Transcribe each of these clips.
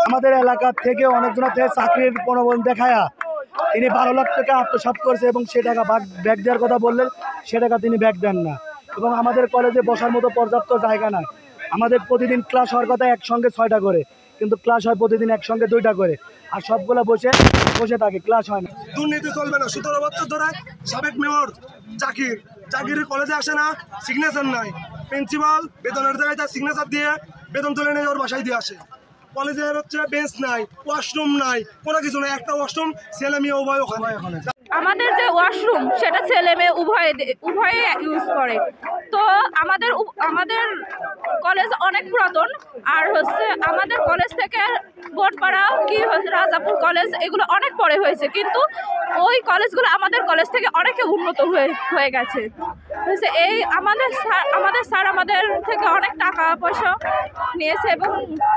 আমাদের এলাকা থেকে অনেকজন চাকরির প্রলোভন দেখায়া তিনি 12 লাখ টাকা আত্মসাৎ করেছে এবং সে টাকা ব্যাক দেওয়ার কথা বললেন, সে টাকা তিনি ব্যাক দেন না। এবং আমাদের কলেজে বসার মতো পর্যাপ্ত জায়গা নাই। আমাদের প্রতিদিন ক্লাস হওয়ার কথা একসঙ্গে 6টা করে, কিন্তু ক্লাস হয় প্রতিদিন একসঙ্গে 2টা করে, আর সবগুলো বসে থাকে, ক্লাস হয় না। দুর্নীতি চলবে না। 17 বছর ধরে সাবেক মেয়র জাকির কলেজে আসে না, সিগনেচার নাই। প্রিন্সিপাল বেতনের জায়গায় তার সিগনেচার দিয়ে বেতন তুলে নিয়ে ওর বাসায় দিয়ে আসে। কলেজের বেঞ্চ নাই, ওয়াশরুম নাই, কোনো কিছু নাই। একটা ওয়াশরুম ছেলে মেয়ে উভয় ওখানে। আমাদের যে ওয়াশরুম সেটা ছেলে মেয়ে উভয়ে ইউজ করে। তো আমাদের কলেজ অনেক পুরাতন, আর আমাদের কলেজ থেকে বোটপাড়া কি রাজাপুর কলেজ এগুলো অনেক পরে হয়েছে, কিন্তু ওই কলেজগুলো আমাদের কলেজ থেকে অনেকে উন্নত হয়ে গেছে। এই আমাদের স্যার আমাদের থেকে অনেক টাকা পয়সা নিয়েছে এবং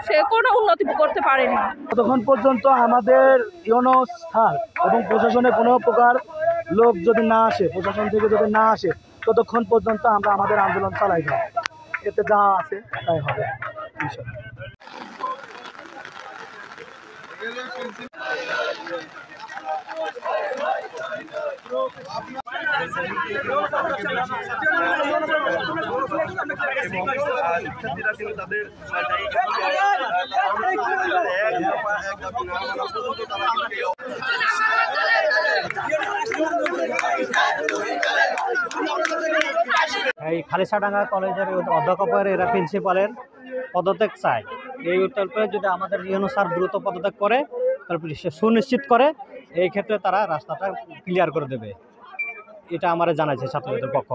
সে কোনো উন্নতি করতে পারেনি। ততক্ষণ পর্যন্ত আমাদের ইউনুস স্যার এবং প্রশাসনে কোনো প্রকার লোক যদি না আসে, প্রশাসন থেকে যদি না আসে, ততক্ষণ পর্যন্ত আমরা আমাদের আন্দোলন চালাই যাব। এতে যা আছে তাই হবে। এই খালিশাডাঙ্গা কলেজের অধ্যক্ষের এরা প্রিন্সিপালের পদত্যাগ চায়। এই উত্তরপরে যদি আমাদের ইউনুস স্যার দ্রুত পদত্যাগ করে, তারপরে সে সুনিশ্চিত করে, এই ক্ষেত্রে তারা রাস্তাটা ক্লিয়ার করে দেবে। এটা আমার জানাইছে ছাত্রদের পক্ষ।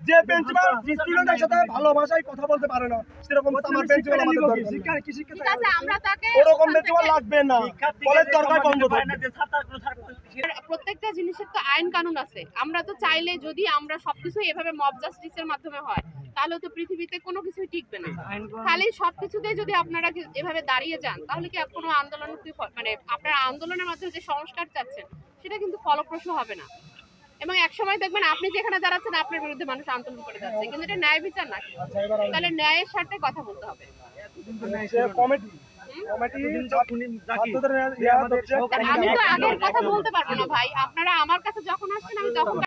যে প্রিন্সিপাল স্টুডেন্টের সাথে ভালো ভাষায় কথা বলতে পারে না, সেরকম আমার প্রিন্সিপাল আমাদের দরকার। ওরকম প্রিন্সিপাল লাগবে না, কলেজ দরকার বন্ধ করে। প্রত্যেকটা জিনিসের তো আইন কানুন আছে। আমরা তো চাইলে যদি আমরা সবকিছু এভাবে মব জাস্টিসের মাধ্যমে হয়, তাহলে তো পৃথিবীতে কোনো কিছুই টিকবে না। খালি সবকিছুতেই যদি আপনারা এভাবে দাঁড়িয়ে যান, তাহলে কি কোনো আন্দোলন, মানে আপনারা আন্দোলনের মাধ্যমে যে সংস্কার চাচ্ছেন সেটা কিন্তু ফলপ্রসূ হবে না। এবং একসময় দেখবেন আপনি যেখানে দাঁড়াচ্ছেন আপনার বিরুদ্ধে মানুষ আন্দোলন করে যাচ্ছে, কিন্তু এটা ন্যায় বিচার না। তাহলে ন্যায়ের স্বার্থে কথা বলতে হবে। আমি তো আগের কথা বলতে পারবো না ভাই। আপনারা আমার কাছে যখন আসছেন আমি তখন